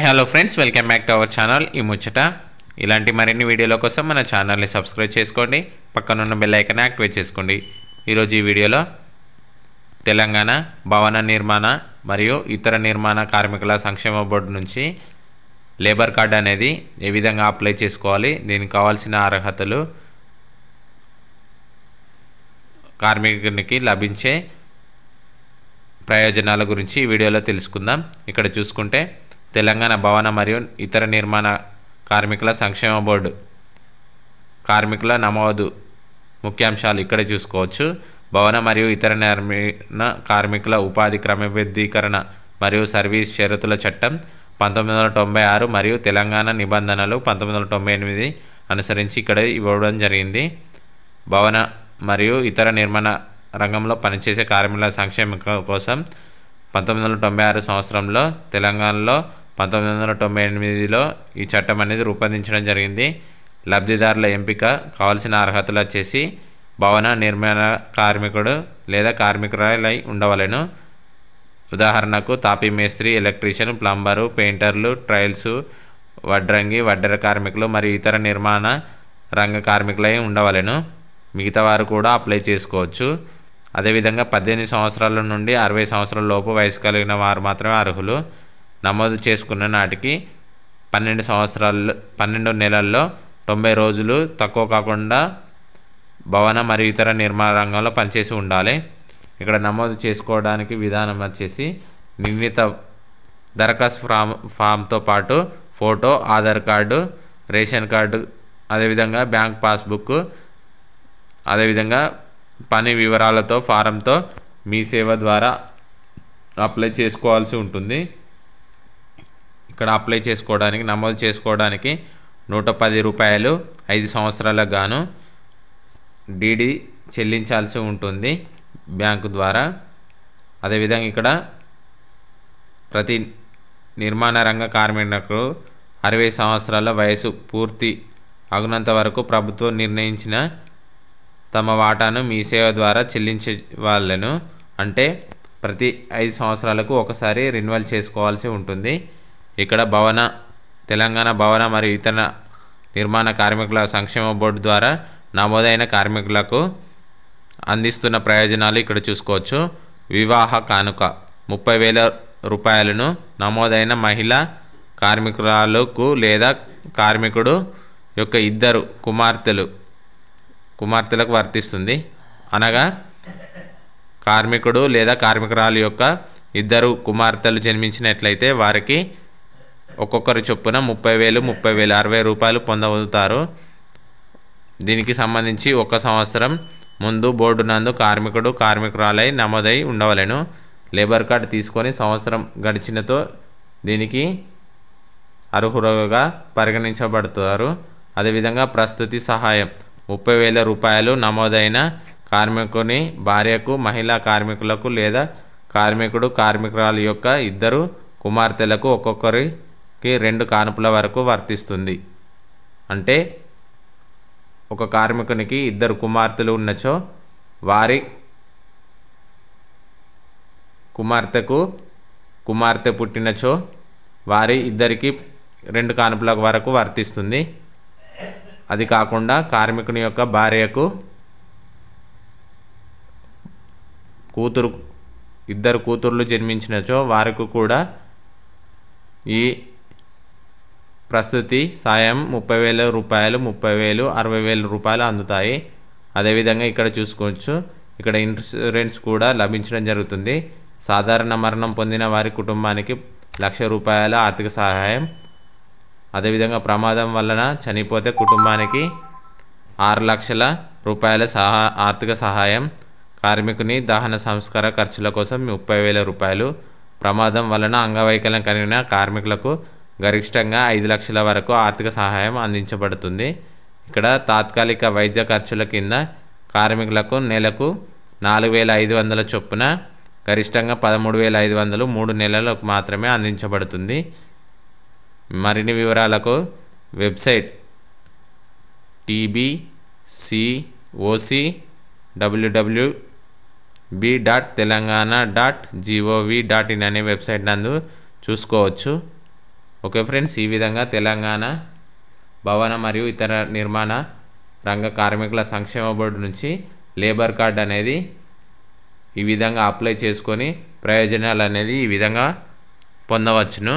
Hello friends, welcome back to our channel ఈ ముచ్చట. ఇలాంటి మరిన్ని వీడియోల కోసం మన ఛానల్ని సబ్స్క్రైబ్ చేసుకోండి, పక్కనున్న బెల్ ఐకాన్ యాక్టివేట్ చేసుకోండి. ఈరోజు ఈ వీడియోలో తెలంగాణ భవన నిర్మాణ మరియు ఇతర నిర్మాణ కార్మికుల సంక్షేమ బోర్డు నుంచి లేబర్ కార్డ్ అనేది ఏ విధంగా అప్లై చేసుకోవాలి, దీనికి కావాల్సిన అర్హతలు, కార్మికునికి లభించే ప్రయోజనాల గురించి ఈ వీడియోలో తెలుసుకుందాం. ఇక్కడ చూసుకుంటే తెలంగాణ భవన మరియు ఇతర నిర్మాణ కార్మికుల సంక్షేమ బోర్డు కార్మికుల నమోదు ముఖ్యాంశాలు ఇక్కడ చూసుకోవచ్చు. భవన మరియు ఇతర నిర్మాణ కార్మికుల ఉపాధి క్రమబద్ధీకరణ మరియు సర్వీస్ షరతుల చట్టం 1996 మరియు తెలంగాణ నిబంధనలు 1998 అనుసరించి ఇక్కడ ఇవ్వడం జరిగింది. భవన మరియు ఇతర నిర్మాణ రంగంలో పనిచేసే కార్మికుల సంక్షేమం కోసం 1996 సంవత్సరంలో తెలంగాణలో 1998లో ఈ చట్టం అనేది రూపొందించడం జరిగింది. లబ్ధిదారుల ఎంపిక కావాల్సిన అర్హతలు వచ్చేసి భవన నిర్మాణ కార్మికుడు లేదా కార్మికురాలై ఉండవలెను. ఉదాహరణకు తాపీ మేస్త్రి, ఎలక్ట్రీషియన్, ప్లంబరు, పెయింటర్లు, ట్రైల్స్, వడ్రంగి, వడ్డెర కార్మికులు మరియు ఇతర నిర్మాణ రంగ కార్మికులై ఉండవలెను. మిగతా వారు కూడా అప్లై చేసుకోవచ్చు. అదేవిధంగా 18 సంవత్సరాల నుండి 60 సంవత్సరాల లోపు వయసు కలిగిన వారు మాత్రమే అర్హులు. నమోదు చేసుకున్న నాటికి 12 నెలల్లో 90 రోజులు తక్కువ కాకుండా భవన మరియు ఇతర నిర్మాణ రంగంలో పనిచేసి ఉండాలి. ఇక్కడ నమోదు చేసుకోవడానికి విధానం వచ్చేసి నిర్ణీత దరఖాస్తు ఫామ్తో పాటు photo, Aadhaar card, ration card, అదేవిధంగా బ్యాంక్ పాస్బుక్, అదేవిధంగా పని వివరాలతో ఫారంతో మీ సేవ ద్వారా అప్లై చేసుకోవాల్సి ఉంటుంది. ఇక్కడ అప్లై చేసుకోవడానికి, నమోదు చేసుకోవడానికి 110 రూపాయలు 5 సంవత్సరాలకు గాను డీడీ చెల్లించాల్సి ఉంటుంది బ్యాంకు ద్వారా. అదేవిధంగా ఇక్కడ ప్రతి నిర్మాణ రంగ కార్మికులకు 60 సంవత్సరాల వయసు పూర్తి అగునంత వరకు ప్రభుత్వం నిర్ణయించిన తమ వాటాను మీ సేవ ద్వారా చెల్లించవాలను. అంటే ప్రతి 5 సంవత్సరాలకు ఒకసారి రెన్యువల్ చేసుకోవాల్సి ఉంటుంది. ఇక్కడ తెలంగాణ భవన మరియు ఇతర నిర్మాణ కార్మికుల సంక్షేమ బోర్డు ద్వారా నమోదైన కార్మికులకు అందిస్తున్న ప్రయోజనాలు ఇక్కడ చూసుకోవచ్చు. వివాహ కానుక 30,000 రూపాయలను నమోదైన మహిళా కార్మికురాలకు లేదా కార్మికుడు యొక్క ఇద్దరు కుమార్తెలకు వర్తిస్తుంది. అనగా కార్మికుడు లేదా కార్మికురాలు యొక్క ఇద్దరు కుమార్తెలు జన్మించినట్లయితే వారికి ఒక్కొక్కరి చొప్పున 30,000 60 రూపాయలు పొందవుతారు. దీనికి సంబంధించి 1 సంవత్సరం ముందు బోర్డు నందు కార్మికుడు కార్మికురాలై నమోదై ఉండవలెను. లేబర్ కార్డు తీసుకొని సంవత్సరం గడిచినతో దీనికి అర్హులుగా పరిగణించబడతారు. అదేవిధంగా ప్రస్తుతి సహాయం 30,000 రూపాయలు నమోదైన కార్మికుని భార్యకు, మహిళా కార్మికులకు లేదా కార్మికుడు కార్మికురాలు యొక్క ఇద్దరు కుమార్తెలకు ఒక్కొక్కరికి 2 కానుపుల వరకు వర్తిస్తుంది. అంటే ఒక కార్మికునికి 2 కుమార్తెలు ఉన్నచో వారి కుమార్తె పుట్టినచో వారి ఇద్దరికి 2 కానుపుల వరకు వర్తిస్తుంది. అది కాకుండా కార్మికుని యొక్క భార్యకు ఇద్దరు కూతుర్లు జన్మించినచో వారికి కూడా ఈ ప్రస్తుతి సాయం 30,000 రూపాయలు, 30,000, 60,000 రూపాయలు అందుతాయి. అదేవిధంగా ఇక్కడ చూసుకోవచ్చు, ఇక్కడ ఇన్సూరెన్స్ కూడా లభించడం జరుగుతుంది. సాధారణ మరణం పొందిన వారి కుటుంబానికి 1,00,000 రూపాయల ఆర్థిక సహాయం, అదేవిధంగా ప్రమాదం వలన చనిపోతే కుటుంబానికి 6 లక్షల రూపాయల ఆర్థిక సహాయం, కార్మికుని దహన సంస్కార ఖర్చుల కోసం 30,000 రూపాయలు, ప్రమాదం వలన అంగవైకల్యం కలిగిన కార్మికులకు గరిష్టంగా 5 లక్షల వరకు ఆర్థిక సహాయం అందించబడుతుంది. ఇక్కడ తాత్కాలిక వైద్య ఖర్చుల కింద కార్మికులకు నెలకు 4,500 చొప్పున గరిష్టంగా 13,500 3 నెలలకు మాత్రమే అందించబడుతుంది. మరిన్ని వివరాలకు వెబ్సైట్ tbcoc.www.telangana.gov.in అనే వెబ్సైట్ నందు చూసుకోవచ్చు. ఓకే ఫ్రెండ్స్, ఈ విధంగా తెలంగాణ భవన మరియు ఇతర నిర్మాణ రంగ కార్మికుల సంక్షేమ బోర్డు నుంచి లేబర్ కార్డ్ అనేది ఈ విధంగా అప్లై చేసుకొని ప్రయోజనాలు అనేది ఈ విధంగా పొందవచ్చును.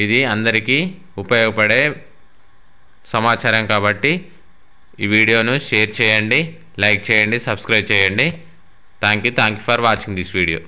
ఇది అందరికీ ఉపయోగపడే సమాచారం కాబట్టి ఈ వీడియోను షేర్ చేయండి, లైక్ చేయండి, సబ్స్క్రైబ్ చేయండి. Thank you for watching this video.